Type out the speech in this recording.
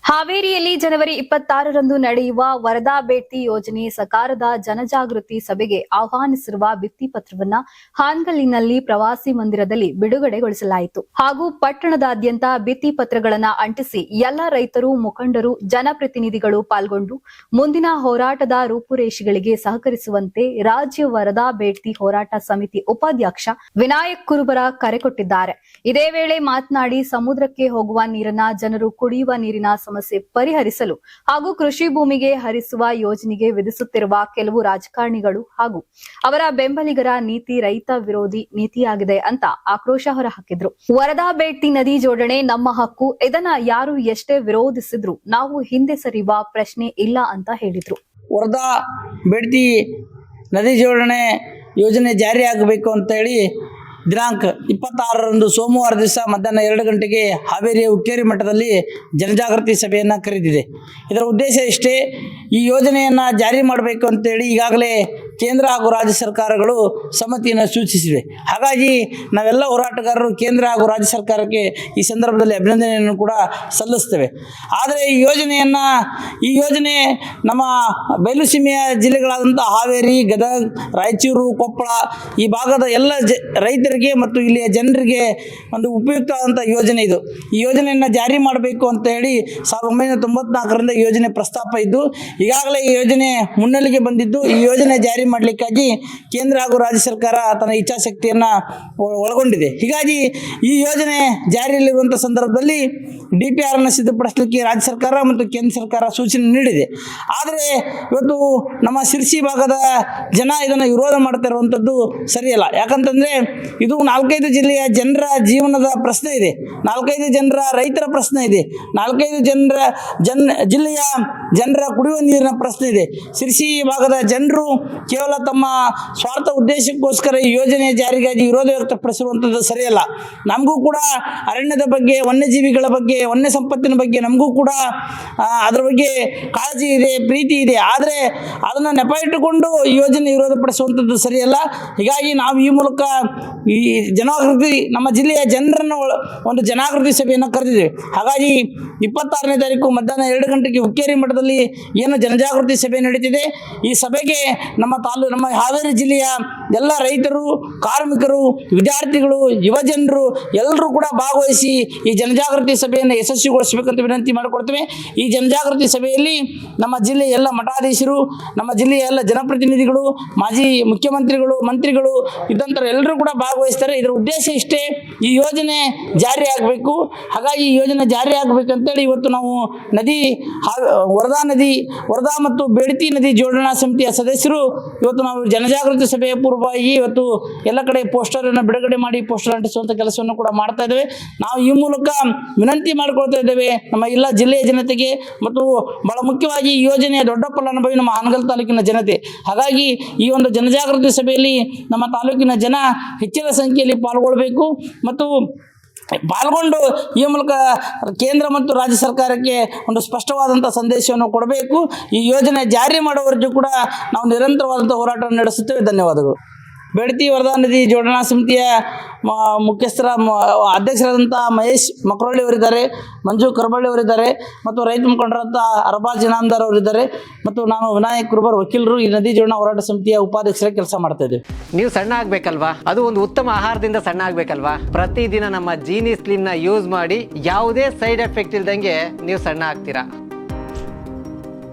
ಹಾವೇರಿಯಲ್ಲಿ ಜನವರಿ 26ರಂದು ನಡೆಯುವ ವರದಾ ಬೇಡ್ತಿ ಯೋಜನೆ ಸಕಾರದ ಜನಜಾಗೃತಿ ಸಭೆಗೆ ಆಹ್ವಾನಿಸಿರುವ ಭಿತ್ತಿಪತ್ರವನ್ನ ಹಾನಗಲ್ಲಿನಲ್ಲಿ ಪ್ರವಾಸಿ ಮಂದಿರದಲ್ಲಿ ಬಿಡುಗಡೆಗೊಳಿಸಲಾಯಿತು ಹಾಗೂ ಪಟ್ಟಣದಾದ್ಯಂತ ಭಿತ್ತಿಪತ್ರಗಳನ್ನು ಅಂಟಿಸಿ ಎಲ್ಲ ರೈತರು, ಮುಖಂಡರು, ಜನಪ್ರತಿನಿಧಿಗಳು ಪಾಲ್ಗೊಂಡು ಮುಂದಿನ ಹೋರಾಟದ ರೂಪುರೇಷೆಗಳಿಗೆ ಸಹಕರಿಸುವಂತೆ ರಾಜ್ಯ ವರದಾ ಬೇಡ್ತಿ ಹೋರಾಟ ಸಮಿತಿ ಉಪಾಧ್ಯಕ್ಷ ವಿನಾಯಕ್ ಕುರುಬರ ಕರೆ ಕೊಟ್ಟಿದ್ದಾರೆ. ಇದೇ ವೇಳೆ ಮಾತನಾಡಿ, ಸಮುದ್ರಕ್ಕೆ ಹೋಗುವ ನೀರನ್ನ ಜನರು ಕುಡಿಯುವ ನೀರಿನ ಸಮಸ್ಯೆ ಪರಿಹರಿಸಲು ಹಾಗೂ ಕೃಷಿ ಭೂಮಿಗೆ ಹರಿಸುವ ಯೋಜನೆಗೆ ವಿಧಿಸುತ್ತಿರುವ ಕೆಲವು ರಾಜಕಾರಣಿಗಳು ಹಾಗೂ ಅವರ ಬೆಂಬಲಿಗರ ನೀತಿ ರೈತ ವಿರೋಧಿ ನೀತಿಯಾಗಿದೆ ಅಂತ ಆಕ್ರೋಶ ಹೊರಹಾಕಿದ್ರು. ವರದಾ ಬೇಡ್ತಿ ನದಿ ಜೋಡಣೆ ನಮ್ಮ ಹಕ್ಕು, ಇದನ್ನ ಯಾರು ಎಷ್ಟೇ ವಿರೋಧಿಸಿದ್ರು ನಾವು ಹಿಂದೆ ಸರಿಯುವ ಪ್ರಶ್ನೆ ಇಲ್ಲ ಅಂತ ಹೇಳಿದ್ರು. ವರದಾ ಬೇಡ್ತಿ ನದಿ ಜೋಡಣೆ ಯೋಜನೆ ಜಾರಿಯಾಗಬೇಕು ಅಂತ ಹೇಳಿ ದಿನಾಂಕ 26ರಂದು ಸೋಮವಾರ ದಿವಸ ಮಧ್ಯಾಹ್ನ 2 ಗಂಟೆಗೆ ಹಾವೇರಿಯ ಹುಕ್ಕೇರಿ ಮಠದಲ್ಲಿ ಜನಜಾಗೃತಿ ಸಭೆಯನ್ನು ಕರೆದಿದೆ. ಇದರ ಉದ್ದೇಶ ಇಷ್ಟೇ, ಈ ಯೋಜನೆಯನ್ನು ಜಾರಿ ಮಾಡಬೇಕು ಅಂತೇಳಿ ಈಗಾಗಲೇ ಕೇಂದ್ರ ಹಾಗೂ ರಾಜ್ಯ ಸರ್ಕಾರಗಳು ಸಮ್ಮತಿಯನ್ನು ಸೂಚಿಸಿವೆ. ಹಾಗಾಗಿ ನಾವೆಲ್ಲ ಹೋರಾಟಗಾರರು ಕೇಂದ್ರ ಹಾಗೂ ರಾಜ್ಯ ಸರ್ಕಾರಕ್ಕೆ ಈ ಸಂದರ್ಭದಲ್ಲಿ ಅಭಿನಂದನೆಯನ್ನು ಕೂಡ ಸಲ್ಲಿಸ್ತೇವೆ. ಆದರೆ ಈ ಯೋಜನೆ ನಮ್ಮ ಬಯಲುಸೀಮೆಯ ಜಿಲ್ಲೆಗಳಾದಂಥ ಹಾವೇರಿ, ಗದಗ, ರಾಯಚೂರು, ಕೊಪ್ಪಳ ಈ ಭಾಗದ ಎಲ್ಲ ರೈತರಿಗೆ ಮತ್ತು ಇಲ್ಲಿಯ ಜನರಿಗೆ ಒಂದು ಉಪಯುಕ್ತವಾದಂಥ ಯೋಜನೆ ಇದು. ಈ ಯೋಜನೆಯನ್ನು ಜಾರಿ ಮಾಡಬೇಕು ಅಂತ ಹೇಳಿ 1994ರಿಂದ ಈ ಯೋಜನೆ ಪ್ರಸ್ತಾಪ ಇದ್ದು ಈಗಾಗಲೇ ಈ ಯೋಜನೆ ಮುನ್ನೆಲೆಗೆ ಬಂದಿದ್ದು, ಈ ಯೋಜನೆ ಜಾರಿ ಮಾಡಲಿಕ್ಕಾಗಿ ಕೇಂದ್ರ ಹಾಗೂ ರಾಜ್ಯ ಸರ್ಕಾರ ತನ್ನ ಇಚ್ಛಾಶಕ್ತಿಯನ್ನು ಒಳಗೊಂಡಿದೆ. ಹೀಗಾಗಿ ಈ ಯೋಜನೆ ಜಾರಿಯಲ್ಲಿರುವಂಥ ಸಂದರ್ಭದಲ್ಲಿ DPR ಅನ್ನು ಸಿದ್ಧಪಡಿಸಲಿಕ್ಕೆ ರಾಜ್ಯ ಸರ್ಕಾರ ಮತ್ತು ಕೇಂದ್ರ ಸರ್ಕಾರ ಸೂಚನೆ ನೀಡಿದೆ. ಆದರೆ ಇವತ್ತು ನಮ್ಮ ಶಿರ್ಸಿ ಭಾಗದ ಜನ ಇದನ್ನು ವಿರೋಧ ಮಾಡ್ತಾ ಇರುವಂಥದ್ದು ಸರಿಯಲ್ಲ. ಯಾಕಂತಂದರೆ ಇದು 4-5 ಜಿಲ್ಲೆಯ ಜನರ ಜೀವನದ ಪ್ರಶ್ನೆ ಇದೆ, 4-5 ಜನರ ರೈತರ ಪ್ರಶ್ನೆ ಇದೆ, 4-5 ಜಿಲ್ಲೆಯ ಜನರ ಕುಡಿಯುವ ನೀರಿನ ಪ್ರಶ್ನೆ ಇದೆ. ಶಿರ್ಸಿ ಭಾಗದ ಜನರು ಕೇವಲ ತಮ್ಮ ಸ್ವಾರ್ಥ ಉದ್ದೇಶಕ್ಕೋಸ್ಕರ ಈ ಯೋಜನೆ ಜಾರಿಗಾಗಿ ವಿರೋಧ ವ್ಯಕ್ತಪಡಿಸಿರುವಂಥದ್ದು ಸರಿಯಲ್ಲ. ನಮಗೂ ಕೂಡ ಅರಣ್ಯದ ಬಗ್ಗೆ, ವನ್ಯಜೀವಿಗಳ ಬಗ್ಗೆ, ವನ್ಯ ಸಂಪತ್ತಿನ ಬಗ್ಗೆ ನಮಗೂ ಕೂಡ ಅದರ ಬಗ್ಗೆ ಕಾಳಜಿ ಇದೆ, ಪ್ರೀತಿ ಇದೆ. ಆದರೆ ಅದನ್ನು ನೆಪ ಇಟ್ಟುಕೊಂಡು ಈ ಯೋಜನೆ ವಿರೋಧ ಪಡಿಸುವಂಥದ್ದು ಸರಿಯಲ್ಲ. ಹೀಗಾಗಿ ನಾವು ಈ ಮೂಲಕ ಈ ನಮ್ಮ ಜಿಲ್ಲೆಯ ಜನರನ್ನು ಒಂದು ಜನಾಗೃತಿ ಸಭೆಯನ್ನು ಕರೆದಿದ್ದೇವೆ. ಹಾಗಾಗಿ 26ನೇ ತಾರೀಕು ಮಧ್ಯಾಹ್ನ 2 ಗಂಟೆಗೆ ಹುಕ್ಕೇರಿ ಮಠದಲ್ಲಿ ಏನು ಜನಜಾಗೃತಿ ಸಭೆ ನಡೀತಿದೆ, ಈ ಸಭೆಗೆ ನಮ್ಮ ಹಾವೇರಿ ಜಿಲ್ಲೆಯ ಎಲ್ಲ ರೈತರು, ಕಾರ್ಮಿಕರು, ವಿದ್ಯಾರ್ಥಿಗಳು, ಯುವಜನರು ಎಲ್ಲರೂ ಕೂಡ ಭಾಗವಹಿಸಿ ಈ ಜನಜಾಗೃತಿ ಸಭೆಯನ್ನು ಯಶಸ್ವಿಗೊಳಿಸಬೇಕಂತ ವಿನಂತಿ ಮಾಡಿಕೊಡ್ತೇವೆ. ಈ ಜನಜಾಗೃತಿ ಸಭೆಯಲ್ಲಿ ನಮ್ಮ ಜಿಲ್ಲೆಯ ಎಲ್ಲ ಮಠಾಧೀಶರು, ನಮ್ಮ ಜಿಲ್ಲೆಯ ಎಲ್ಲ ಜನಪ್ರತಿನಿಧಿಗಳು, ಮಾಜಿ ಮುಖ್ಯಮಂತ್ರಿಗಳು, ಮಂತ್ರಿಗಳು ಇದ್ದಂಥ ಎಲ್ಲರೂ ಕೂಡ ಭಾಗವಹಿಸ್ತಾರೆ. ಇದರ ಉದ್ದೇಶ ಇಷ್ಟೇ, ಈ ಯೋಜನೆ ಜಾರಿ ಆಗಬೇಕು. ಹಾಗಾಗಿ ಈ ಯೋಜನೆ ಜಾರಿ ಆಗಬೇಕಂತೇಳಿ ಇವತ್ತು ನಾವು ವರದಾ ಮತ್ತು ಬೇಡ್ತಿ ನದಿ ಜೋಡಣಾ ಸಮಿತಿಯ ಸದಸ್ಯರು ಇವತ್ತು ನಾವು ಜನಜಾಗೃತಿ ಸಭೆಯ ಪೂರ್ವವಾಗಿ ಇವತ್ತು ಎಲ್ಲ ಕಡೆ ಪೋಸ್ಟರನ್ನು ಬಿಡುಗಡೆ ಮಾಡಿ ಪೋಸ್ಟರ್ ಅಂಟಿಸುವಂಥ ಕೆಲಸವನ್ನು ಕೂಡ ಮಾಡ್ತಾ ಇದ್ದೇವೆ. ನಾವು ಈ ಮೂಲಕ ವಿನಂತಿ ಮಾಡಿಕೊಳ್ತಾ ಇದ್ದೇವೆ ನಮ್ಮ ಎಲ್ಲ ಜಿಲ್ಲೆಯ ಜನತೆಗೆ ಮತ್ತು ಬಹಳ ಮುಖ್ಯವಾಗಿ ಈ ಯೋಜನೆಯ ದೊಡ್ಡ ಫಲಾನುಭವಿ ನಮ್ಮ ಹಾನಗಲ್ ತಾಲೂಕಿನ ಜನತೆ. ಹಾಗಾಗಿ ಈ ಒಂದು ಜನಜಾಗೃತಿ ಸಭೆಯಲ್ಲಿ ನಮ್ಮ ತಾಲೂಕಿನ ಜನ ಹೆಚ್ಚಿನ ಸಂಖ್ಯೆಯಲ್ಲಿ ಪಾಲ್ಗೊಳ್ಳಬೇಕು ಮತ್ತು ಪಾಲ್ಗೊಂಡು ಈ ಮೂಲಕ ಕೇಂದ್ರ ಮತ್ತು ರಾಜ್ಯ ಸರ್ಕಾರಕ್ಕೆ ಒಂದು ಸ್ಪಷ್ಟವಾದಂಥ ಸಂದೇಶವನ್ನು ಕೊಡಬೇಕು. ಈ ಯೋಜನೆ ಜಾರಿ ಮಾಡುವವರೆಗೂ ಕೂಡ ನಾವು ನಿರಂತರವಾದಂಥ ಹೋರಾಟ ನಡೆಸುತ್ತೇವೆ. ಧನ್ಯವಾದಗಳು. ಬೇಡ್ತಿ ವರದಾ ನದಿ ಜೋಡಣಾ ಸಮಿತಿಯ ಅಧ್ಯಕ್ಷರಾದಂಥ ಮಹೇಶ್ ಮಕ್ರೊಳ್ಳಿ ಅವರಿದ್ದಾರೆ, ಮಂಜು ಕರಬಳ್ಳಿ ಅವರಿದ್ದಾರೆ ಮತ್ತು ರೈತ ಮುಖಂಡರಾದಂಥ ಅರ್ಬಾಜ್ ಇನಾಮದಾರ್ ಅವರಿದ್ದಾರೆ ಮತ್ತು ನಾನು ವಿನಾಯಕ್ ಕುರುಬರ್ ವಕೀಲರು ಈ ನದಿ ಜೋಡಣಾ ಹೋರಾಟ ಸಮಿತಿಯ ಉಪಾಧ್ಯಕ್ಷರಾಗಿ ಕೆಲಸ ಮಾಡ್ತಾ ಇದ್ದೇವೆ. ನೀವು ಸಣ್ಣ ಆಗಬೇಕಲ್ವಾ? ಅದು ಒಂದು ಉತ್ತಮ ಆಹಾರದಿಂದ ಸಣ್ಣ ಆಗಬೇಕಲ್ವಾ? ಪ್ರತಿದಿನ ನಮ್ಮ ಜೀನಿ ಸ್ಲಿಮ್ನ ಯೂಸ್ ಮಾಡಿ ಯಾವುದೇ ಸೈಡ್ ಎಫೆಕ್ಟ್ ಇಲ್ದಂಗೆ ನೀವು ಸಣ್ಣ ಆಗ್ತೀರಾ.